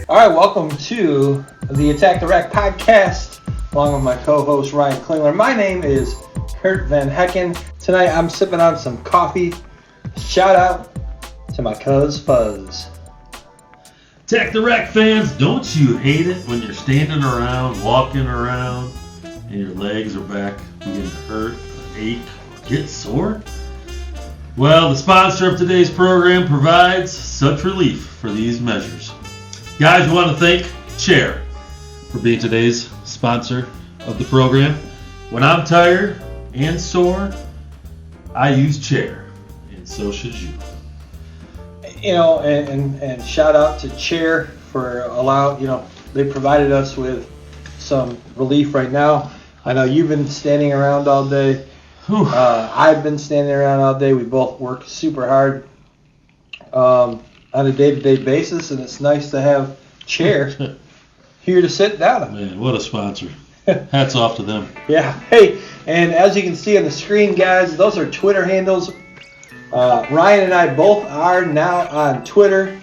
All right, welcome to the Attack the Rack podcast, along with my co-host Ryan Klingler. My name is Curt Van Hecken. Tonight I'm sipping on some coffee. Shout out to my cuz Fuzz. Attack the Rack fans, don't you hate it when you're standing around, walking around, and your legs are back beginning to hurt, ache, or get sore? Well, the sponsor of today's program provides such relief for these measures. Guys, we want to thank Chair for being today's sponsor of the program. When I'm tired and sore, I use Chair, and so should you. You know, and shout out to Chair for they provided us with some relief right now. I know you've been standing around all day. I've been standing around all day. We both work super hard on a day-to-day basis, and it's nice to have Chair here to sit down on. Man, what a sponsor. Hats off to them. Yeah. Hey, and as you can see on the screen, guys, those are Twitter handles. Ryan and I both are now on Twitter.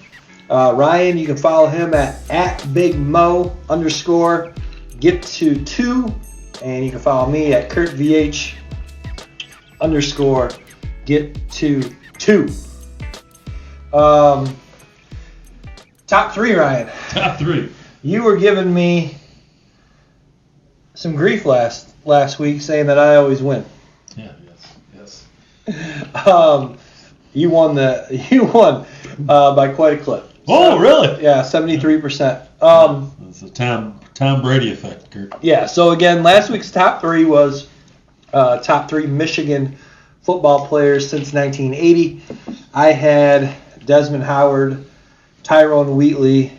Ryan, you can follow him at @BigMo_get2, and you can follow me at CurtVH_get22. Top three, Ryan. Top three. You were giving me some grief last week, saying that I always win. Yeah, yes. You won by quite a clip. Oh, really? Yeah, 73%. It's the Tom Brady effect, Curt. Yeah. So again, last week's top three was top three Michigan football players since 1980. I had Desmond Howard, Tyrone Wheatley,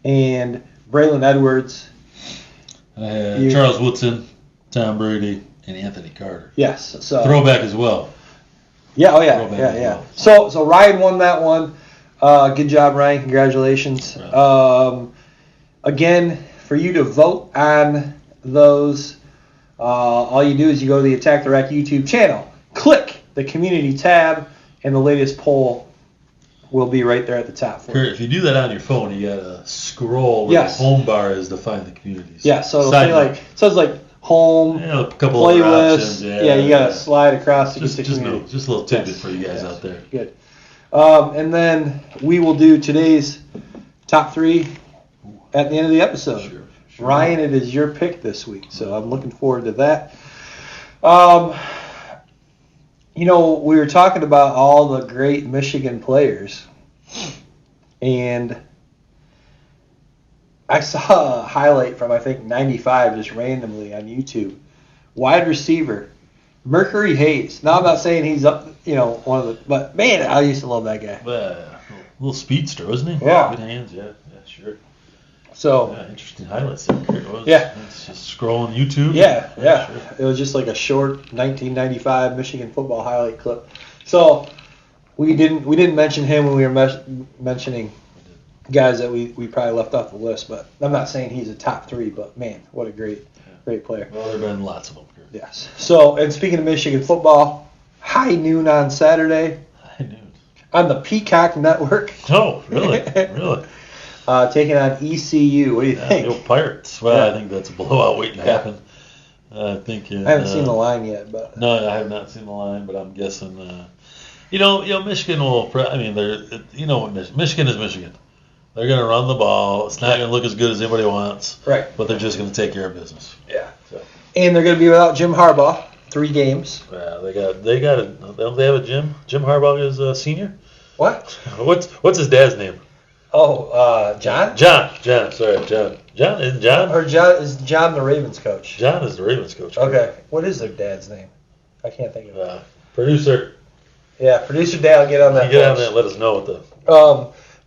and Braylon Edwards. I had Charles Woodson, Tom Brady, and Anthony Carter. Yes. So throwback as well. Yeah. Oh yeah. Yeah. So Ryan won that one. Good job, Ryan. Congratulations. Right. Again, for you to vote on those, all you do is you go to the Attack the Rack YouTube channel, click the community tab, and the latest poll will be right there at the top for you. Curt, if you do that on your phone, you gotta scroll where the home bar is to find the communities. Yeah, so it'll say says home, a couple playlist. of Yeah, you gotta slide across to get the community. Just a little tidbit for you guys out there. Good. And then we will do today's top three at the end of the episode. Sure. Ryan, it is your pick this week, so I'm looking forward to that. We were talking about all the great Michigan players, and I saw a highlight from, I think, 95 just randomly on YouTube. Wide receiver, Mercury Hayes. Now, I'm not saying he's up, one of the, but man, I used to love that guy. Little speedster, wasn't he? Yeah. Good hands, yeah, sure. So, interesting highlights there, Curt. It's just scrolling YouTube. Yeah. Sure. It was just like a short 1995 Michigan football highlight clip. So we didn't mention him when we were mentioning guys that we probably left off the list. But I'm not saying he's a top three. But man, what a great player. Well, there've been lots of them, Curt. Yes. So, and speaking of Michigan football, high noon on Saturday. High noon. On the Peacock Network. Oh, really? Really? Taking on ECU. What do you think? The Pirates. Well, I think that's a blowout waiting to happen. I think. I haven't seen the line yet, but. No, I have not seen the line, but I'm guessing. Michigan will. Michigan is Michigan. They're going to run the ball. It's not going to look as good as anybody wants. Right. But they're just going to take care of business. Yeah. So. And they're going to be without Jim Harbaugh. 3 games. Yeah, they got a. Don't they have a Jim? Jim Harbaugh is a senior. What? What's his dad's name? Oh, John? John. Sorry, John. John, isn't John? Or is John the Ravens coach? John is the Ravens coach. Okay. What is their dad's name? I can't think of it. Producer. Yeah, Producer Dale, get on that. Get on that and let us know what the...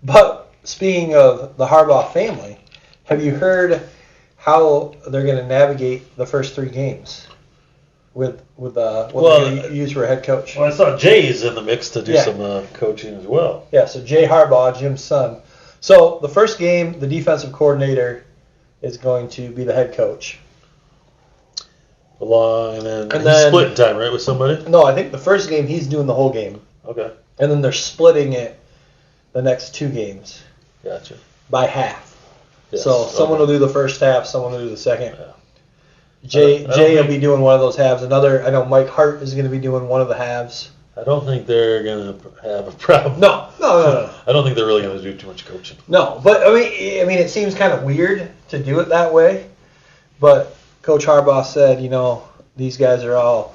But speaking of the Harbaugh family, have you heard how they're going to navigate the first 3 games? With what they're going to use for a head coach. Well, I saw Jay's in the mix to do some coaching as well. Yeah, so Jay Harbaugh, Jim's son. So the first game, the defensive coordinator is going to be the head coach. And then split time, right, with somebody? No, I think the first game he's doing the whole game. Okay. And then they're splitting it the next 2 games. Gotcha. By half. Yes. So someone will do the first half, someone will do the second. Yeah. Jay will be doing one of those halves. I know Mike Hart is going to be doing one of the halves. I don't think they're going to have a problem. No. I don't think they're really going to do too much coaching. No, but I mean, it seems kind of weird to do it that way. But Coach Harbaugh said, these guys are all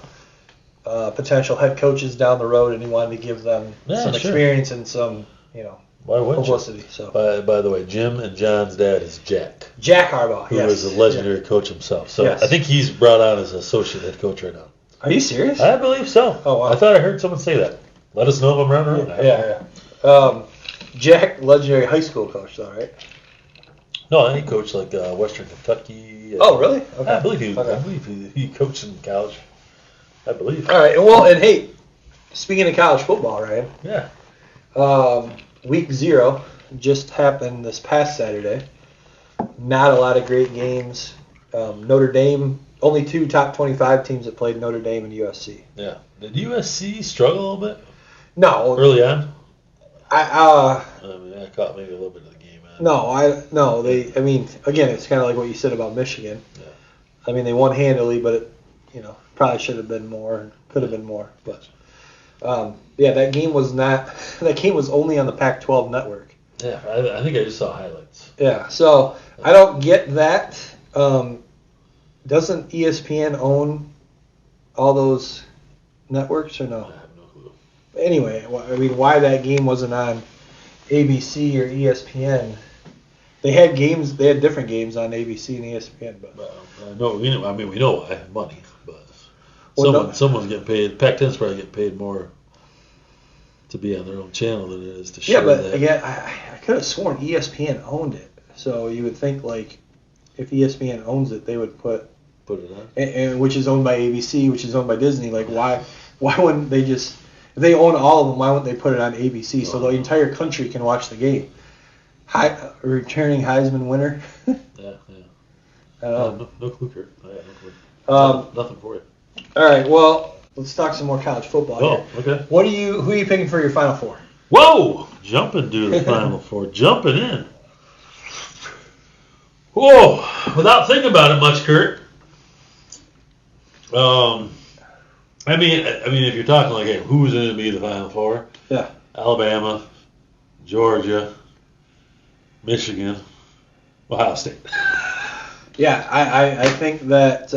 potential head coaches down the road, and he wanted to give them some experience and some, Why wouldn't publicity. You? So. By the way, Jim and John's dad is Jack. Jack Harbaugh, who is a legendary coach himself. So yes. I think he's brought on as associate head coach right now. Are you serious? I believe so. Oh, wow. I thought I heard someone say that. Let us know if I'm wrong. Yeah. Jack, legendary high school coach, though, right? No, he coached like Western Kentucky. Oh, really? Okay. I believe he coached in college. I believe. All right. Well, and hey, speaking of college football, Ryan. Yeah. Week 0 just happened this past Saturday. Not a lot of great games. Notre Dame, only 2 top 25 teams that played, Notre Dame and USC. Yeah. Did USC struggle a little bit? No. Early on? I caught maybe a little bit of the game. Again, it's kind of like what you said about Michigan. Yeah. I mean, they won handily, but it, probably should have been more, could have been more. But that game was not. That game was only on the Pac-12 network. Yeah, I think I just saw highlights. Yeah, so I don't get that. Doesn't ESPN own all those networks or no? I have no clue. Anyway, I mean, why that game wasn't on ABC or ESPN? They had games. They had different games on ABC and ESPN, but we know why, money, but someone's getting paid. Pac-10's probably getting paid more to be on their own channel than it is to share that. Yeah, but again, I could have sworn ESPN owned it. So you would think like if ESPN owns it, they would put it on, and which is owned by ABC, which is owned by Disney. Like why wouldn't they just? If they own all of them, why wouldn't they put it on ABC so the entire country can watch the game? Returning Heisman winner. Yeah. I don't know. No clue, Curt. I have no clue. Nothing for you. All right, well, let's talk some more college football here. Okay. Who are you picking for your Final Four? Whoa! Jumping to the Final Four. Jumping in. Whoa! Without thinking about it much, Curt. I mean, if you're talking like, hey, who's going to be the Final Four? Yeah. Alabama, Georgia, Michigan, Ohio State. Yeah, I think that.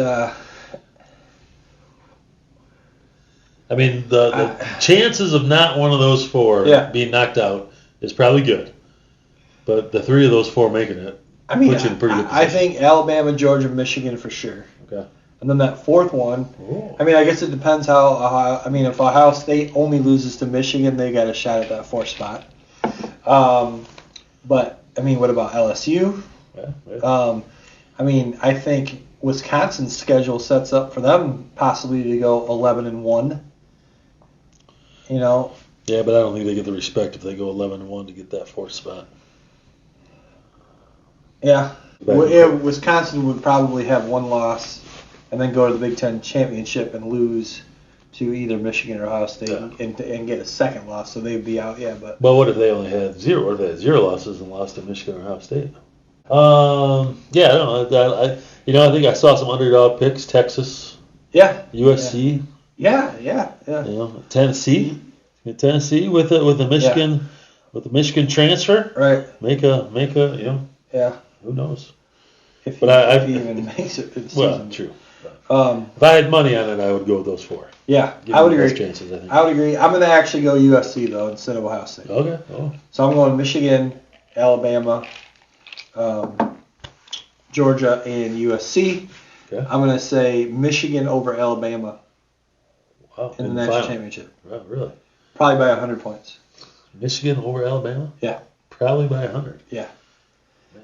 The chances of not one of those 4 being knocked out is probably good, but the 3 of those 4 making it puts you in pretty good position. I think Alabama, Georgia, Michigan for sure. Okay. And then that 4th one. Ooh. I guess it depends how. If Ohio State only loses to Michigan, they got a shot at that 4th spot. But what about LSU? Yeah. I think Wisconsin's schedule sets up for them possibly to go 11-1. Yeah, but I don't think they get the respect if they go 11-1 to get that 4th spot. Yeah. Wisconsin would probably have 1 loss and then go to the Big Ten championship and lose to either Michigan or Ohio State and get a 2nd loss, so they'd be out. Yeah, but. Well, what if they only had 0? What if they had 0 losses and lost to Michigan or Ohio State? I don't know. I think I saw some underdog picks. Texas. Yeah. USC. Yeah. Tennessee with the Michigan with the Michigan transfer. Right. Make a. Yeah. Who knows? If he even makes it through the season. Well, true. If I had money on it, I would go with those 4. Yeah, Give I would agree. Chances, I think. I would agree. I'm going to actually go USC though instead of Ohio State. Okay. Oh. So I'm going Michigan, Alabama, Georgia, and USC. Okay. I'm going to say Michigan over Alabama. Wow. In the national championship. Wow, really? Probably by 100 points. Michigan over Alabama? Yeah. Probably by 100. Yeah.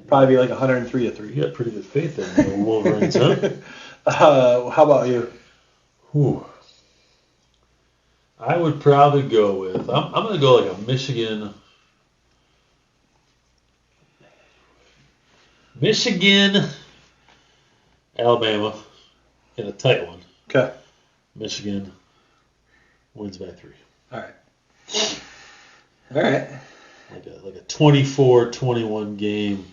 Probably be like 103-3. You got pretty good faith in the Wolverines, huh? How about you? Whew. I would probably go with. I'm going to go like a Michigan, Alabama, in a tight one. Okay. Michigan wins by 3. All right. Like a 24-21 game.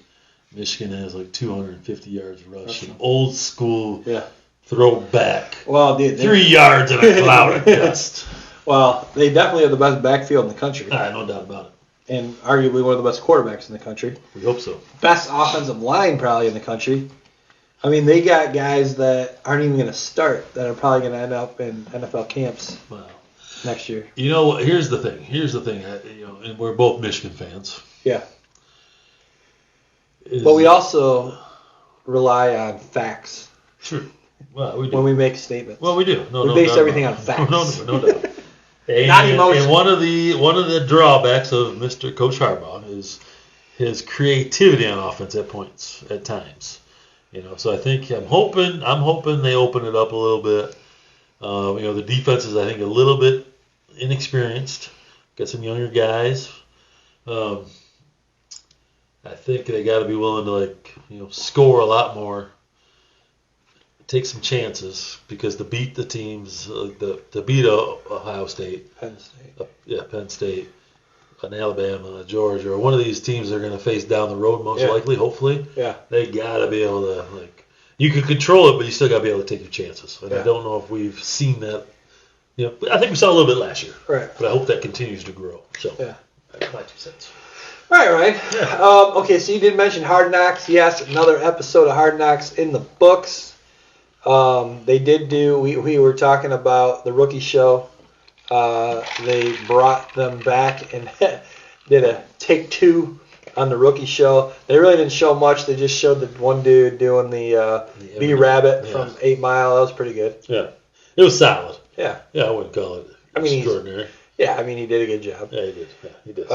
Michigan has like 250 yards rushing. Old school Yeah. throwback. Well, 3 yards in a cloud of dust. Well, they definitely have the best backfield in the country. No doubt about it. And arguably one of the best quarterbacks in the country. We hope so. Best offensive line probably in the country. I mean, they got guys that aren't even going to start that are probably going to end up in NFL camps next year. You know, here's the thing. And we're both Michigan fans. Yeah. But we also rely on facts. Sure. Well, we do. When we make a statement. Well, we do. We base everything on facts. No doubt. Not emotion. And one of the drawbacks of Mr. Coach Harbaugh is his creativity on offense at times. So I think I'm hoping they open it up a little bit. The defense is I think a little bit inexperienced. Got some younger guys. I think they got to be willing to score a lot more. Take some chances because to beat the teams, to beat Ohio State, Penn State, and Alabama, Georgia, or one of these teams they're going to face down the road most likely, hopefully. Yeah. They got to be able to you can control it, but you still got to be able to take your chances. And I don't know if we've seen that. I think we saw a little bit last year. Right. But I hope that continues to grow. So that's my 2 cents. All right, Ryan. Yeah. Okay, so you did mention Hard Knocks. Yes, another episode of Hard Knocks in the books. They did do, we were talking about the rookie show. They brought them back and did a take 2 on the rookie show. They really didn't show much. They just showed the one dude doing the B-Rabbit from 8 Mile. That was pretty good. Yeah. It was solid. Yeah. Yeah, I wouldn't call it extraordinary. He did a good job. Yeah, he did. Yeah, he did.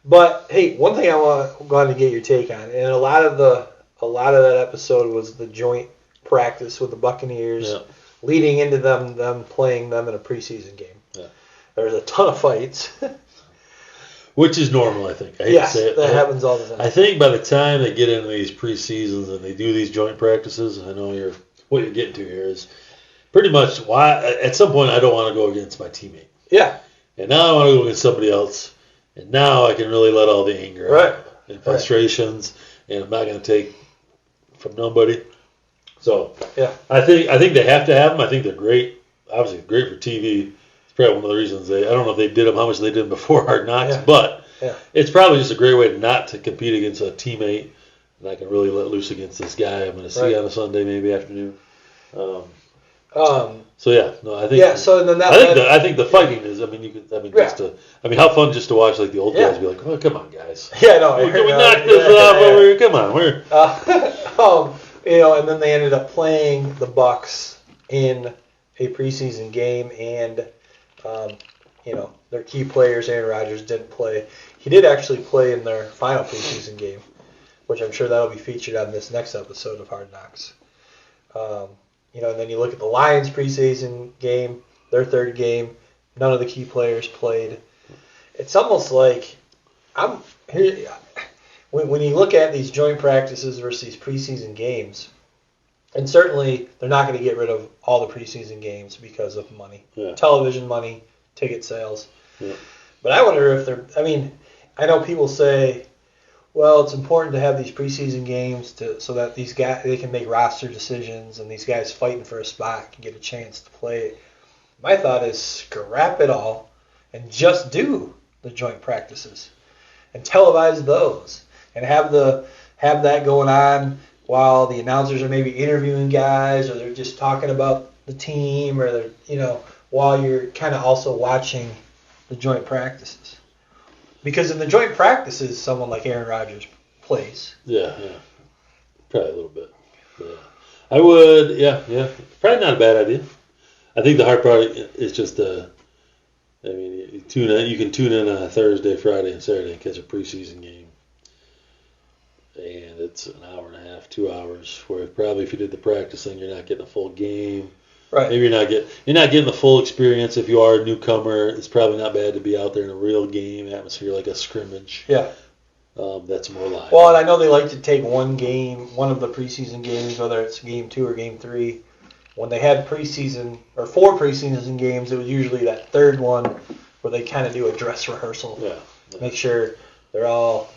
But, hey, one thing I wanted to get your take on, and a lot of that episode was the joint practice with the Buccaneers, leading into them playing them in a preseason game. Yeah. There was a ton of fights. Which is normal, I think. I hate to say it. That happens all the time. I think by the time they get into these preseasons and they do these joint practices, I know what you're getting to here is pretty much why at some point I don't want to go against my teammate. Yeah. And now I want to go against somebody else. And now I can really let all the anger out and frustrations, and I'm not going to take from nobody. So I think they have to have them. I think they're great. Obviously, great for TV. It's probably one of the reasons I don't know if they did them, how much they did them before Hard Knocks, but it's probably just a great way not to compete against a teammate, and I can really let loose against this guy I'm going to see on a Sunday, maybe afternoon. I think. Yeah. So then I think the fighting is. How fun just to watch the old guys be like, oh, come on, guys. Yeah, no. Can we knock this off? Come on, and then they ended up playing the Bucs in a preseason game, and their key players, Aaron Rodgers, didn't play. He did actually play in their final preseason game, which I'm sure that'll be featured on this next episode of Hard Knocks. And then you look at the Lions preseason game, their third game, none of the key players played. It's almost like when you look at these joint practices versus these preseason games, and certainly they're not going to get rid of all the preseason games because of money. Yeah. Television money, ticket sales. Yeah. But I wonder if I know people say, well, it's important to have these preseason games so that these guys, they can make roster decisions, and these guys fighting for a spot can get a chance to play. My thought is scrap it all and just do the joint practices and televise those and have that going on while the announcers are maybe interviewing guys, or they're just talking about the team, or they're while you're kind of also watching the joint practices. Because in the joint practices, someone like Aaron Rodgers plays. Yeah. Probably a little bit. Yeah. I would, probably not a bad idea. I think the hard part is just, you can tune in on a Thursday, Friday, and Saturday and catch a preseason game. And it's an hour and a half, 2 hours, where probably if you did the practicing, you're not getting a full game. Right. Maybe you're not getting the full experience. If you are a newcomer, it's probably not bad to be out there in a real game atmosphere, like a scrimmage. Yeah. That's more live. Well, and I know they like to take one of the preseason games, whether it's game 2 or game 3. When they had preseason or 4 preseason games, it was usually that third one where they kind of do a dress rehearsal. Yeah. Make sure they're all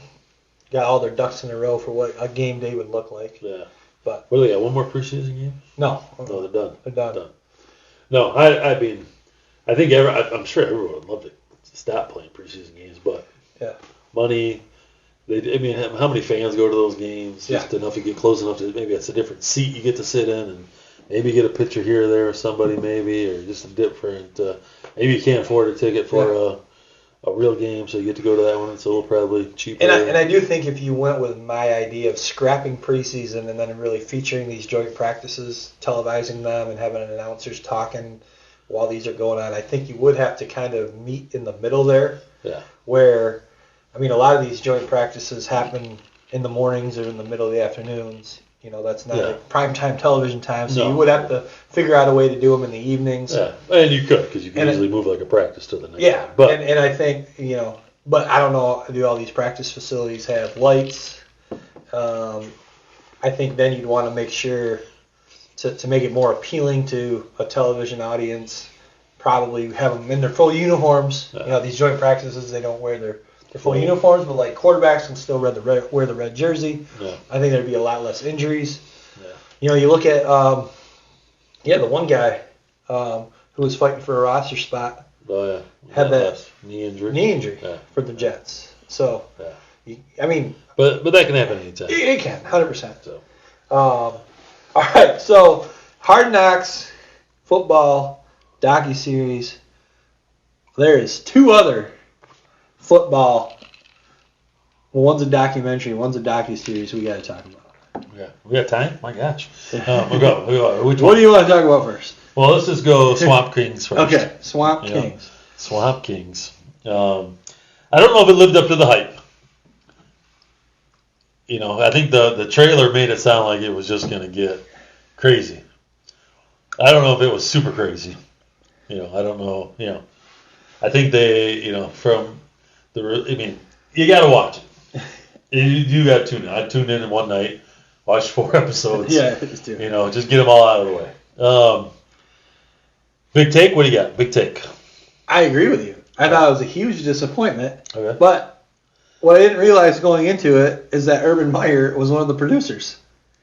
got all their ducks in a row for what a game day would look like. Yeah. But what do they got? One more preseason game? No. No, they're done. They're done. No, I mean, I think I'm sure everyone would love to stop playing preseason games, but money. I mean, how many fans go to those games? Just enough to get close enough to maybe it's a different seat you get to sit in, and maybe get a picture here or there with somebody, maybe, or just a different. Maybe you can't afford a ticket for a real game, so you get to go to that one. It's a little probably cheaper. And I do think if you went with my idea of scrapping preseason and then really featuring these joint practices, televising them, and having announcers talking while these are going on, I think you would have to kind of meet in the middle there. Yeah. Where, I mean, a lot of these joint practices happen in the mornings or in the middle of the afternoons. You know, that's not like primetime television time, so you would have to figure out a way to do them in the evenings. Yeah, and you could, because you can easily move like a practice to the next day. But and I think, you know, but I don't know, do all these practice facilities have lights? I think then you'd want to make sure to make it more appealing to a television audience, probably have them in their full uniforms. You know, these joint practices, they don't wear their full uniforms, but like quarterbacks can still wear the red jersey. Yeah. I think there'd be a lot less injuries. Yeah. You know, you look at the one guy who was fighting for a roster spot. Oh yeah. Had that knee injury for the Jets. So I mean, but that can happen anytime. It can, 100%. So. All right, so Hard Knocks, football, docuseries. There is 2 other football. Well, one's a documentary, one's a docuseries we got to talk about. Yeah, we got time? My goch. We'll go. Which what one? do you want to talk about first? Well, let's just go Swamp Kings first. Okay, Swamp Kings. Swamp Kings. I don't know if it lived up to the hype. You know, I think the trailer made it sound like it was just going to get crazy. I don't know if it was super crazy. You know, I don't know. You know, I think they, you know, you got to watch it. You got to tune in. I tuned in one night, watched 4 episodes. Yeah, just do. You know, just get them all out of the way. Big take? What do you got? Big take. I agree with you. I thought it was a huge disappointment. Okay. But what I didn't realize going into it is that Urban Meyer was one of the producers.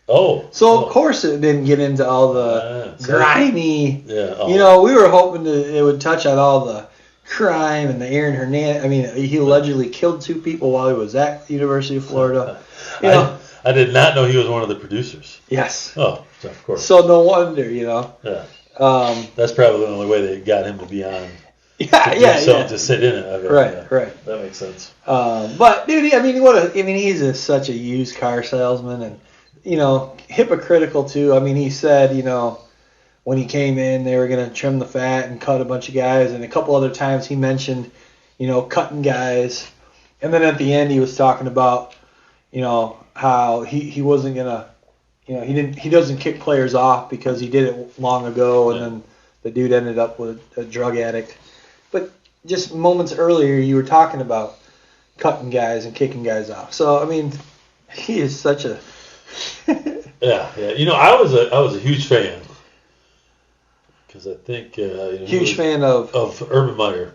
Oh. So, of course, it didn't get into all the grimy. Yeah. You know, we were hoping it would touch on all the crime and the Aaron Hernandez. I mean, he allegedly killed 2 people while he was at the University of Florida. I did not know he was one of the producers. Yes. Oh, of course. So no wonder, you know. Yeah. That's probably the only way they got him to be on. To sit in it. Right. That makes sense. But dude, he's such a used car salesman, and you know, hypocritical too. I mean, he said, you know, when he came in, they were gonna trim the fat and cut a bunch of guys, and a couple other times he mentioned, you know, cutting guys, and then at the end he was talking about, you know, how he wasn't gonna, you know, he doesn't kick players off because he did it long ago, and then the dude ended up with a drug addict. But just moments earlier, you were talking about cutting guys and kicking guys off. So I mean, he is such a yeah. You know, I was a huge fan because I think huge fan of Urban Meyer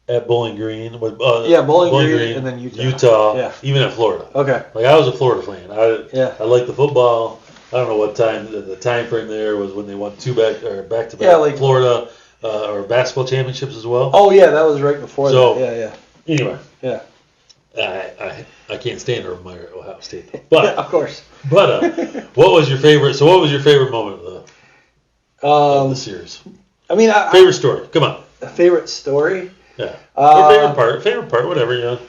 at Bowling Green. Bowling Green, and then Utah, even at Florida. Okay. Like I was a Florida fan. I liked the football. I don't know what time the time frame there was when they won 2 back-to-back Florida. Or basketball championships as well. Oh yeah, that was right before that. Yeah. Anyway. Yeah. I can't stand Urban Meyer at Ohio State, but of course. But what was your favorite? So what was your favorite moment of the series? I mean, favorite story. Come on. A favorite story. Yeah. Or favorite part, whatever, you know.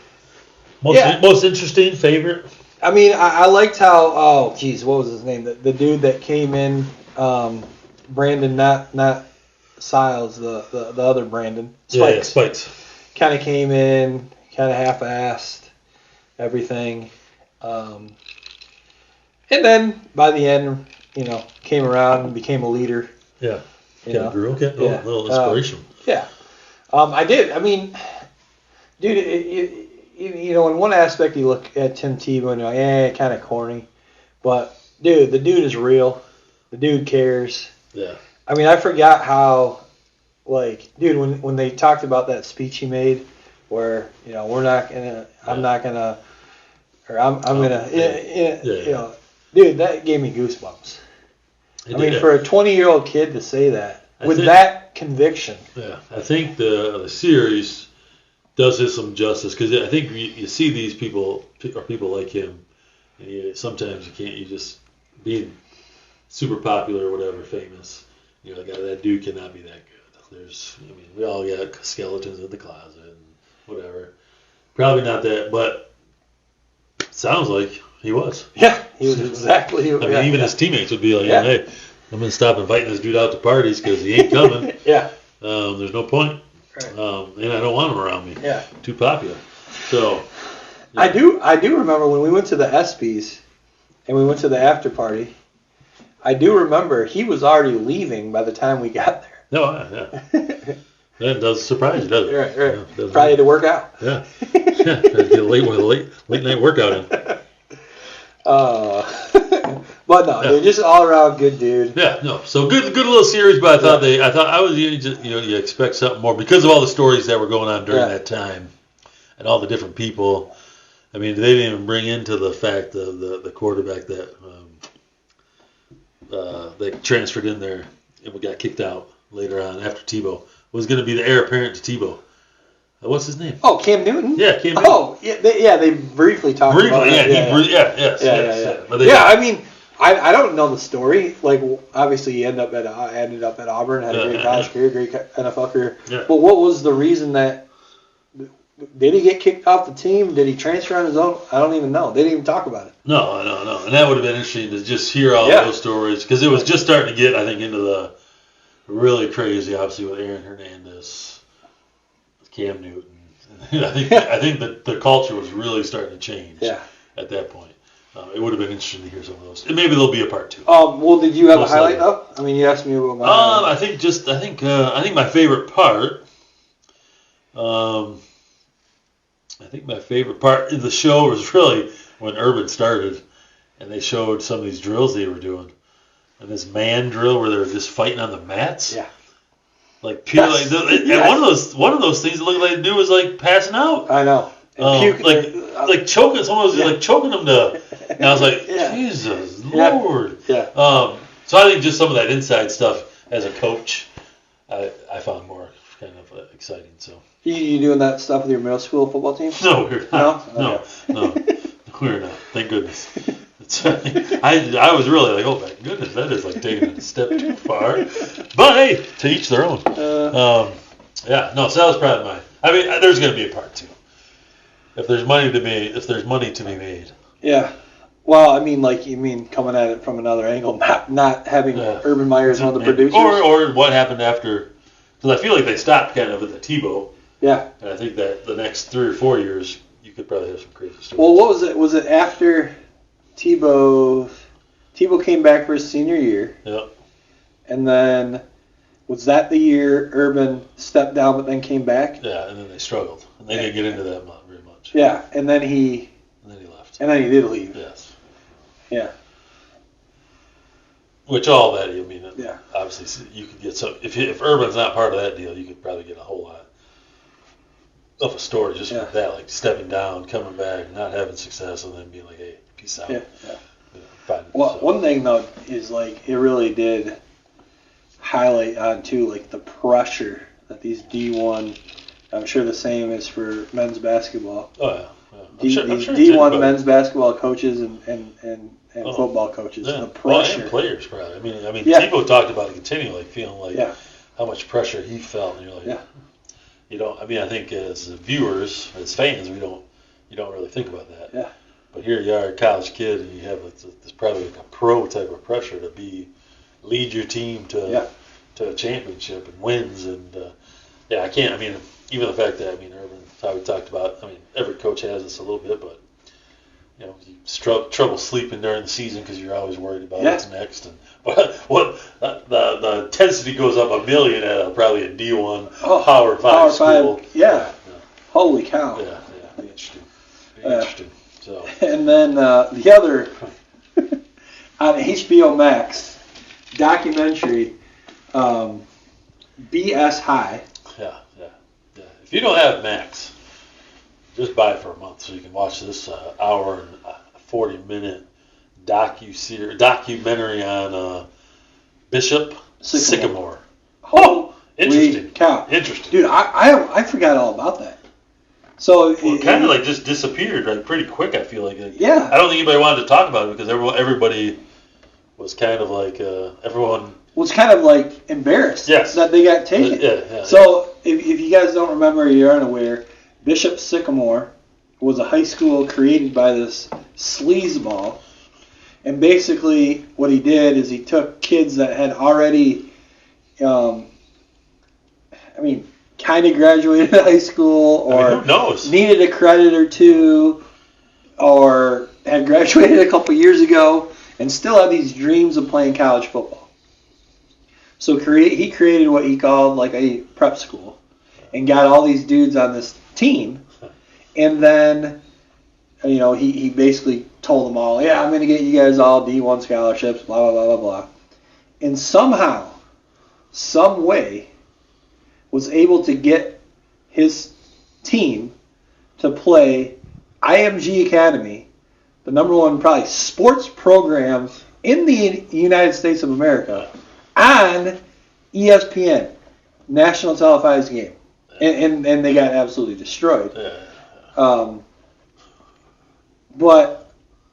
Most interesting favorite. I mean, I liked how. Oh, geez, what was his name? The dude that came in, Brandon, not Siles, the other Brandon. Spikes. Yeah, Spikes. Kind of came in, kind of half-assed everything. And then by the end, you know, came around and became a leader. Yeah. Grew. Okay. A little inspiration. I did. I mean, dude, you know, in one aspect you look at Tim Tebow and you're like, kind of corny. But, dude, the dude is real. The dude cares. Yeah. I mean, I forgot how, like, dude, when they talked about that speech he made, where, you know, I'm not gonna or I'm gonna, you know, dude, that gave me goosebumps. I mean, for a 20-year-old kid to say that that conviction. Yeah, I think the series does it some justice because I think you see these people or people like him, and sometimes you just being super popular or whatever, famous. You know, that dude cannot be that good. We all got skeletons in the closet and whatever. Probably not that, but sounds like he was. Yeah, he was exactly. Even his teammates would be like, hey, I'm going to stop inviting this dude out to parties because he ain't coming. There's no point. Right. And I don't want him around me. Yeah. Too popular. So. Yeah. I do remember when we went to the ESPYs and we went to the after party. I do remember he was already leaving by the time we got there. No, yeah. That does surprise you, doesn't it? Right. Yeah, probably had to work out. Yeah. Get a late night workout in. But no, they're just all around good dude. Yeah, no. So good little series, but I thought I was you expect something more because of all the stories that were going on during that time and all the different people. I mean, they didn't even bring into the fact of the quarterback that they transferred in there and got kicked out later on after Tebow was going to be the heir apparent to Tebow. What's his name? Oh, Cam Newton? Yeah, Cam Newton. Oh, yeah, they briefly talked about that. Yeah. I mean, I don't know the story. Like, obviously, he ended up at Auburn, had a great college career, great NFL career. Yeah. But what was the reason that? Did he get kicked off the team? Did he transfer on his own? I don't even know. They didn't even talk about it. No. And that would have been interesting to just hear all those stories because it was just starting to get, I think, into the really crazy, obviously, with Aaron Hernandez, Cam Newton. I think that the culture was really starting to change at that point. It would have been interesting to hear some of those. And maybe there'll be a part 2. Well, did you have a highlight though? I mean, you asked me about my highlight. I think my favorite part. I think my favorite part of the show was really when Urban started, and they showed some of these drills they were doing, and this man drill where they were just fighting on the mats. Yeah. Like pure, and one of those things that looked like the dude was like passing out. I know. Like choking. Someone was like choking him to. And I was like, Jesus Lord. Yeah. So I think just some of that inside stuff as a coach, I found more kind of exciting. So. You doing that stuff with your middle school football team? No, we're not. No, we're not. Thank goodness. I was really like, oh my goodness, that is like taking it a step too far. But hey, to each their own. So that was probably mine. I mean, there's going to be a part 2. If there's money to be made. Yeah. Well, I mean, coming at it from another angle, not having Urban Meyer as one of the producers, or what happened after? Because I feel like they stopped kind of at the Tebow. Yeah. And I think that the next 3 or 4 years, you could probably have some crazy stories. Well, what was it? Was it after Tebow came back for his senior year? Yeah. And then, was that the year Urban stepped down but then came back? Yeah, and then they struggled. And they didn't get into that very much. Yeah, and then he left. And then he did leave. Yes. Yeah. Which all that, I mean, obviously you could get some. If Urban's not part of that deal, you could probably get a whole lot of a story just with that, like stepping down, coming back, not having success, and then being like, hey, peace out. One thing though is like it really did highlight on too, like the pressure that these D1. I'm sure the same is for men's basketball. Oh yeah. These D1 men's basketball coaches and football coaches. The pressure. And players probably. I mean, Tebow talked about it continually, feeling like how much pressure he felt, and you're like, you don't. I mean, I think as viewers, as fans, you don't really think about that. Yeah. But here you are, a college kid, and you have this probably like a pro type of pressure to lead your team to a championship and wins, and I can't. I mean, even the fact that Urban, how we talked about. I mean, every coach has this a little bit, but. You trouble sleeping during the season because you're always worried about what's next, and the intensity goes up a million at probably a D1 Power 5 school. Yeah. Holy cow. Yeah. Interesting. So. And then the other on HBO Max documentary, BS High. Yeah. If you don't have Max, just buy it for a month so you can watch this hour and 40-minute documentary on Bishop Sycamore. Oh, interesting. Cow. Interesting. Dude, I forgot all about that. So it kind of like just disappeared like pretty quick. I feel like. Yeah. I don't think anybody wanted to talk about it because everybody was kind of like everyone was kind of like embarrassed. Yes. That they got taken. Yeah. So if you guys don't remember or you're unaware, Bishop Sycamore was a high school created by this sleazeball, and basically what he did is he took kids that had already, kind of graduated high school or who knows? Needed a credit or two or had graduated a couple years ago and still had these dreams of playing college football. So he created what he called like a prep school and got all these dudes on this team, and then he basically told them all, yeah, I'm going to get you guys all D1 scholarships, blah, blah, blah, blah, blah. And somehow, some way, was able to get his team to play IMG Academy, the number one probably sports program in the United States of America, on ESPN, national televised game. And they got absolutely destroyed. But,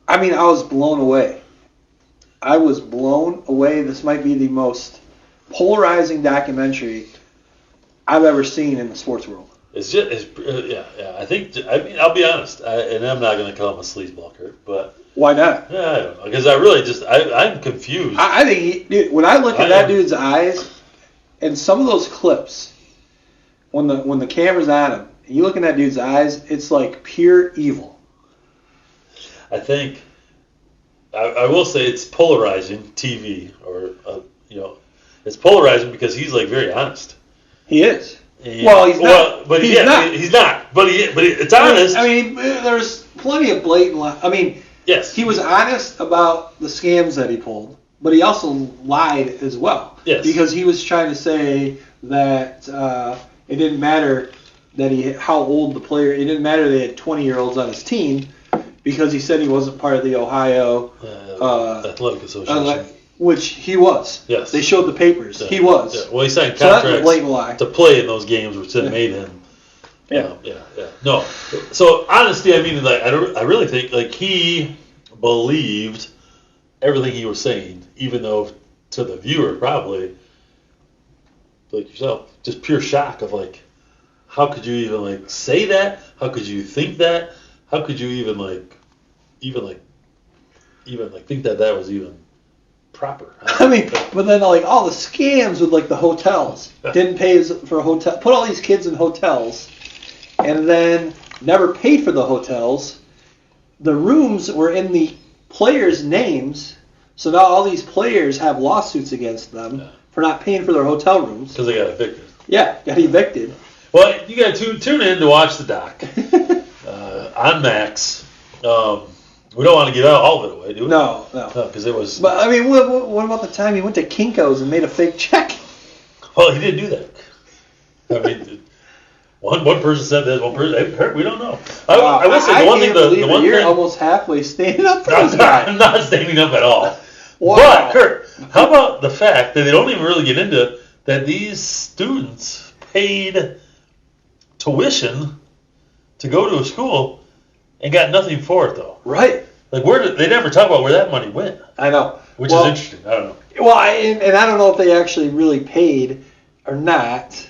I was blown away. I was blown away. This might be the most polarizing documentary I've ever seen in the sports world. I think, I'll be honest, and I'm not going to call him a sleazeball, Curt, but... Why not? Yeah, I don't know, because I really I'm confused. I think, when I look at that dude's eyes, and some of those clips, when the camera's on him, and you look in that dude's eyes, it's like pure evil. I think, I will say it's polarizing, TV, or, it's polarizing because he's, like, very honest. He is. Yeah. Well, he's not. But he's not. He's not. But it's honest. There's plenty of blatant yes. He was honest about the scams that he pulled, but he also lied as well. Yes. Because he was trying to say that it didn't matter how old the player. It didn't matter they had 20-year-olds on his team because he said he wasn't part of the Ohio Athletic Association. Which he was. Yes. They showed the papers. Yeah. He was. Yeah. Well, he signed So that's a contracts blatant lie. to play in those games, which then made him. Yeah. No. So honestly, I really think like he believed everything he was saying, even though to the viewer probably, like yourself, just pure shock of like, how could you even like say that? How could you think that? How could you even think that was even proper? But then like all the scams with like the hotels, didn't pay for a hotel, put all these kids in hotels, and then never paid for the hotels. The rooms were in the players' names, so now all these players have lawsuits against them for not paying for their hotel rooms. Because they got evicted. Yeah, got evicted. Well, you got to tune in to watch the doc on Max. We don't want to give out all of it away, do we? No, because it was. But what about the time he went to Kinko's and made a fake check? Well, he didn't do that. One person said this. One person. We don't know. I will say the one thing. The one you're thing. Almost halfway standing up for this guy. I'm not standing up at all. Wow. But Curt, how about the fact that they don't even really get into that these students paid tuition to go to a school and got nothing for it though. Right. Like they never talk about where that money went. I know. Which is interesting. I don't know. Well, and I don't know if they actually really paid or not.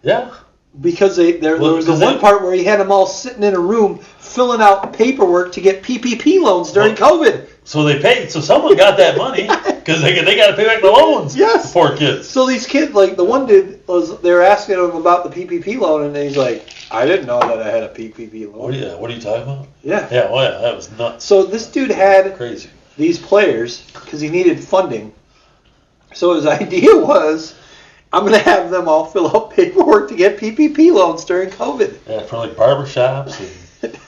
Yeah. Because there was the one part where he had them all sitting in a room filling out paperwork to get PPP loans during COVID. So they paid. So someone got that money because they got to pay back the loans. Yes. Poor kids. So these kids, like the one dude they were asking him about the PPP loan, and he's like, I didn't know that I had a PPP loan. What are you talking about? Yeah. Yeah. Well, yeah, that was nuts. So this dude had crazy these players because he needed funding. So his idea was, I'm going to have them all fill out paperwork to get PPP loans during COVID. Yeah, from like barbershops. And it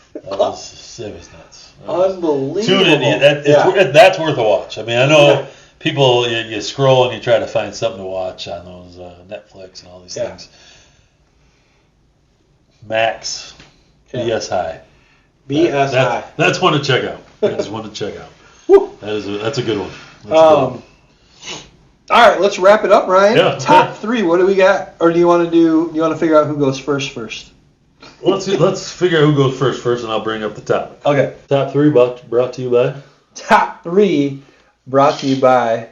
was nuts. Unbelievable. Tune in. That's worth a watch. I mean, I know people, you scroll and you try to find something to watch on those Netflix and all these things. Max. BS High. BS High. That's one to check out. That's one to check out. Woo. That's a good one. All right, let's wrap it up, Ryan. Yeah, Top 3. What do we got? Or do you want to figure out who goes first? Let's figure out who goes first, and I'll bring up the topic. Okay. Top 3 brought to you by? Top 3 brought to you by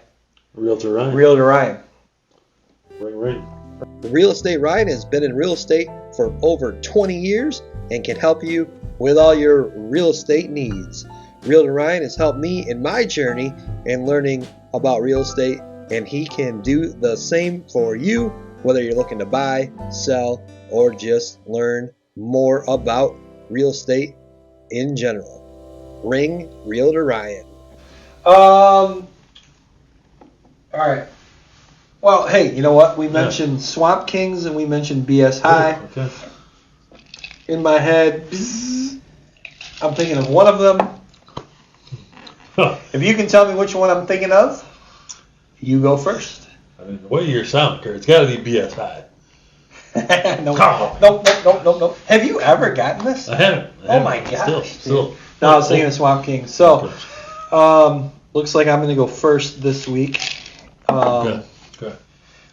Realtor Ryan. Realtor Ryan. Ring. Real Estate Ryan has been in real estate for over 20 years and can help you with all your real estate needs. Realtor Ryan has helped me in my journey in learning about real estate, and he can do the same for you, whether you're looking to buy, sell, or just learn more about real estate in general. Ring Realtor Ryan. All right. Well, hey, you know what? We mentioned Swamp Kings and we mentioned BS High. Okay. In my head, I'm thinking of one of them. If you can tell me which one I'm thinking of, you go first. I mean, the way you're sounding, Curt, it's got to be BS High. No. Have you ever gotten this? I haven't. Oh my gosh. Still. No, I was thinking of Swamp King. So, looks like I'm going to go first this week. Okay.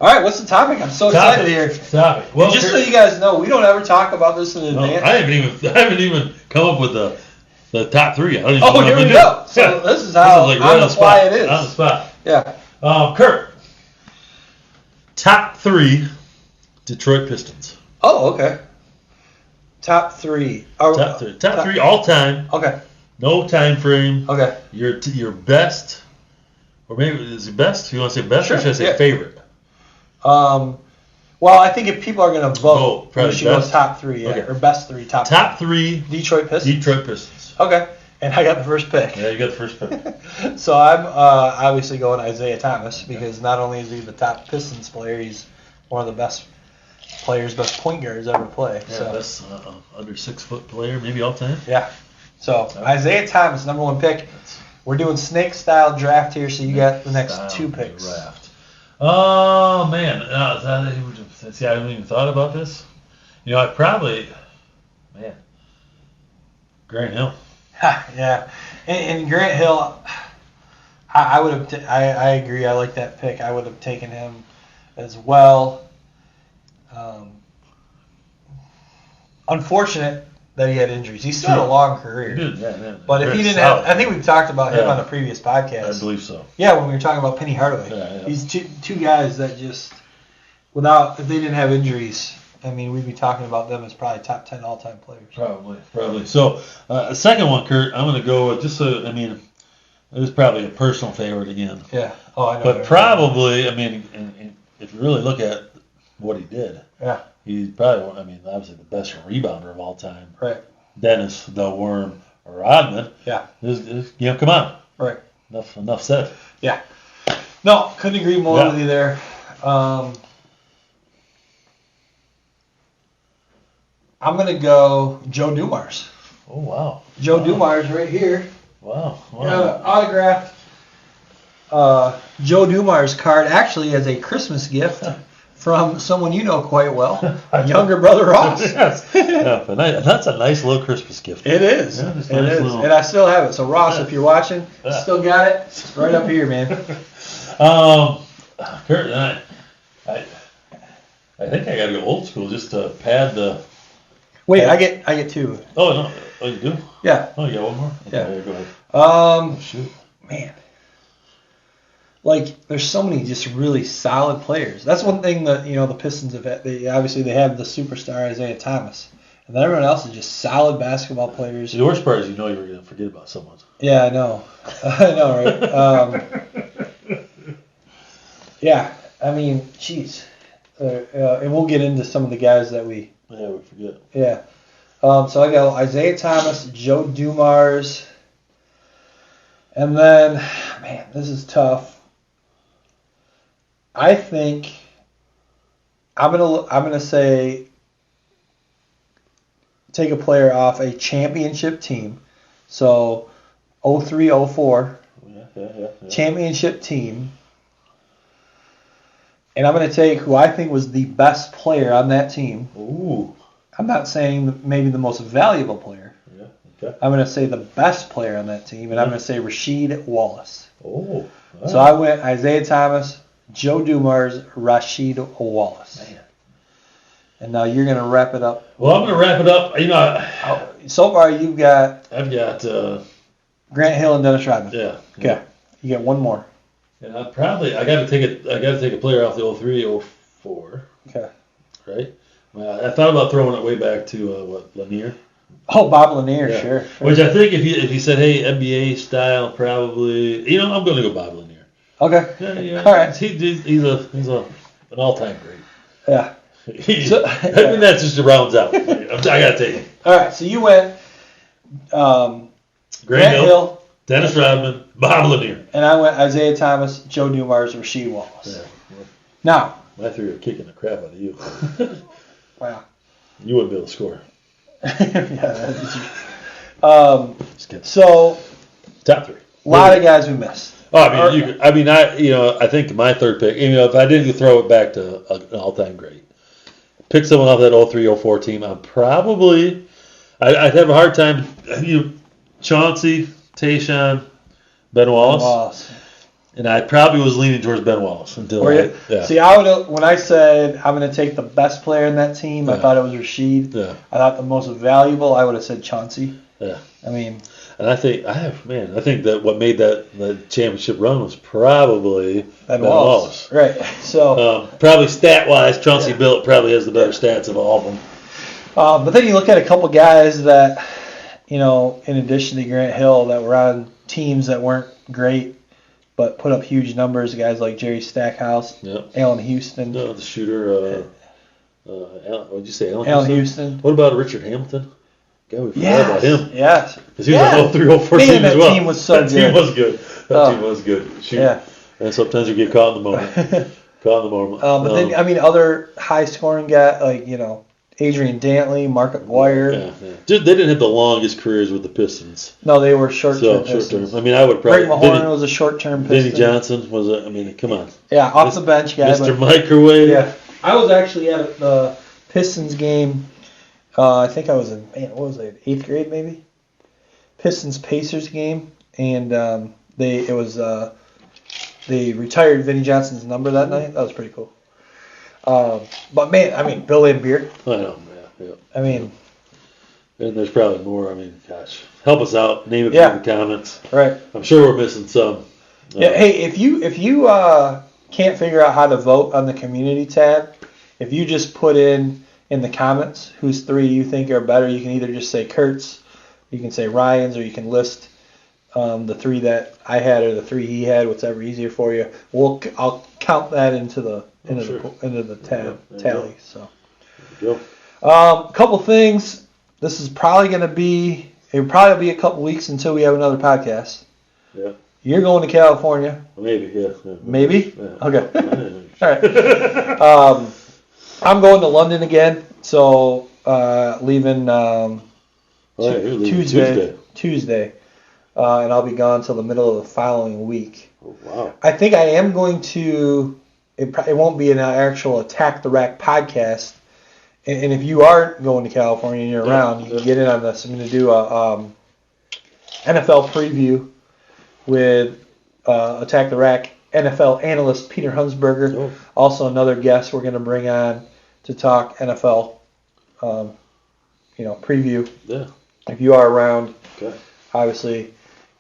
All right, what's the topic? I'm so excited here. Topic. Well, just so you guys know, we don't ever talk about this in advance. I haven't even come up with the top 3. I don't even here we go. So yeah. this is how like on the fly it is. On the spot. Yeah. Curt, top 3 Detroit Pistons. Oh, okay. Top 3. Top 3 all time. Okay. No time frame. Okay. Your best, or maybe is it best? You want to say best, Sure, or should I say favorite? Well, I think if people are going to vote, probably we should go best. top 3, Okay. or best 3. Top 3 Detroit Pistons. Detroit Pistons. Okay. And I got the first pick. Yeah, you got the first pick. So I'm obviously going Isaiah Thomas because not only is he the top Pistons player, he's one of the best players, best point guards ever play. Yeah, so best under 6 foot player, maybe all time. Yeah. So Isaiah Thomas, number 1 pick. We're doing snake style draft here, so you got the next 2 picks. Draft. Oh man, see, I haven't even thought about this. You know, Grant Hill. Yeah, and Grant Hill, I would have. I agree. I like that pick. I would have taken him as well. Unfortunate that he had injuries. He still had a long career. He did, yeah. But if he didn't have, I think we've talked about him on a previous podcast. I believe so. Yeah, when we were talking about Penny Hardaway. Yeah. These two guys that just, if they didn't have injuries, I mean, we'd be talking about them as probably top 10 all-time players. Probably. So, second one, Curt, I'm going to go with it was probably a personal favorite again. Yeah. Oh, I know. But probably, I mean, and if you really look at what he did, yeah, he's probably, obviously the best rebounder of all time. Right. Dennis, the Worm, Rodman. Yeah. Come on. Right. Enough said. Yeah. No, couldn't agree more with you there. I'm going to go Joe Dumars. Oh, wow. Joe Dumars right here. Wow. Autographed Joe Dumars card, actually as a Christmas gift from someone you know quite well, younger brother Ross. Yes. Yeah, but that's a nice little Christmas gift. It is. Yeah, it is. And I still have it. So, Ross, if you're watching, still got it. It's right up here, man. Curt, I think I got to go old school just to pad the... Wait, I get 2. Oh, no. Oh, you do? Yeah. Oh, you got one more? Okay, Yeah. Go ahead. Shoot. Man. Like, there's so many just really solid players. That's one thing that, the Pistons have had. They have the superstar Isaiah Thomas. And then everyone else is just solid basketball players. The worst part is you were going to forget about someone. Yeah, I know. I know, right? Yeah, I mean, jeez. And we'll get into some of the guys that we... Yeah, we forget. Yeah. So I got Isaiah Thomas, Joe Dumars, and then, man, this is tough. I think I'm gonna say take a player off a championship team. So 03-04 championship team. And I'm going to take who I think was the best player on that team. Ooh. I'm not saying maybe the most valuable player. Yeah. Okay. I'm going to say the best player on that team, and I'm going to say Rasheed Wallace. Oh. So I went Isaiah Thomas, Joe Dumars, Rasheed Wallace. Man. And now you're going to wrap it up. Well, I'm going to wrap it up. So far you've got I've got Grant Hill and Dennis Rodman. Yeah. Okay. You get one more. And I got to take a player off the 03-04. Okay. Right. I thought about throwing it way back to Lanier. Oh, Bob Lanier, Yeah. sure. Which I think if you said, hey, NBA style, probably, I'm going to go Bob Lanier. Okay. Yeah. All right. He's an all-time great. Yeah. I mean, that just rounds out. I got to take it. All right. So you went Grant Hill, Dennis Rodman, Bob Lanier. And I went Isaiah Thomas, Joe Dumars, Rasheed Wallace. Yeah. Now. I threw a kicking the crap out of you. Wow. You wouldn't be able to score. So top three. A lot of guys we missed. Oh, I think my third pick. If I didn't throw it back to an all-time great, pick someone off that 03-04 team. I'm probably, I'd have a hard time. Chauncey, Tayshaun, Ben Wallace. And I probably was leaning towards Ben Wallace until. See, I would when I said I'm going to take the best player in that team, I thought it was Rasheed. Yeah. I thought the most valuable, I would have said Chauncey. Yeah. I mean. And I think that what made the championship run was probably Ben Wallace. Right. So. Probably stat-wise, Chauncey Billups probably has the better stats of all of them. But then you look at a couple guys that, in addition to Grant Hill, that were on teams that weren't great, but put up huge numbers. Guys like Jerry Stackhouse, Allen Houston. No, the shooter. What did you say, Allen Houston? What about Richard Hamilton? God, we forgot about him. Yes. Because he was on 03-04 team as well. That team was so good. That team was good. Shoot. Yeah. And sometimes you get caught in the moment. But then, other high-scoring guys, like, Adrian Dantley, Mark McGuire. Yeah. Dude, they didn't have the longest careers with the Pistons. No, they were short-term Pistons. I mean, I would probably... Greg Mahorn was a short-term Piston. Vinny Johnson was come on. Yeah, off the bench guy. Mr. Microwave. Yeah. I was actually at the Pistons game. I think I was in, 8th grade maybe? Pistons-Pacers game. And they retired Vinny Johnson's number that night. That was pretty cool. But man, Bill Laimbeer. I know, yeah. And there's probably more. Gosh, help us out. Name it in the comments. Right. I'm sure we're missing some. Hey, if you can't figure out how to vote on the community tab, if you just put in the comments whose three you think are better, you can either just say Curt's, you can say Ryan's, or you can list the three that I had or the three he had, whatever easier for you. I'll count that into the tally. So, there you go. Couple things. This is probably going to be. It'll probably be a couple weeks until we have another podcast. Yeah. You're going to California. Maybe, yeah. Maybe? Yeah. Okay. All right. I'm going to London again, so leaving Tuesday. And I'll be gone till the middle of the following week. Oh, wow. I think I am going to, it won't be an actual Attack the Rack podcast. And if you are going to California and you're around, you can get in on this. I'm going to do a NFL preview with Attack the Rack NFL analyst Peter Hunsberger. Oh. Also another guest we're going to bring on to talk NFL, preview. Yeah. If you are around, obviously.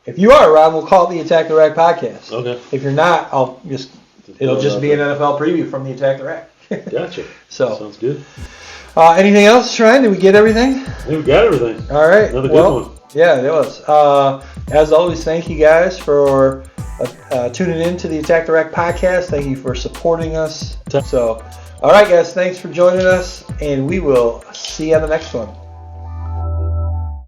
If you are around, we'll call it the Attack the Rack podcast. Okay. If you're not, it'll just be an NFL preview from the Attack the Rack. Gotcha. So sounds good. Anything else, Ryan? Did we get everything? I think we got everything. All right. Another good one. Yeah, it was. As always, thank you guys for tuning in to the Attack the Rack podcast. Thank you for supporting us. So, all right, guys, thanks for joining us, and we will see you on the next one.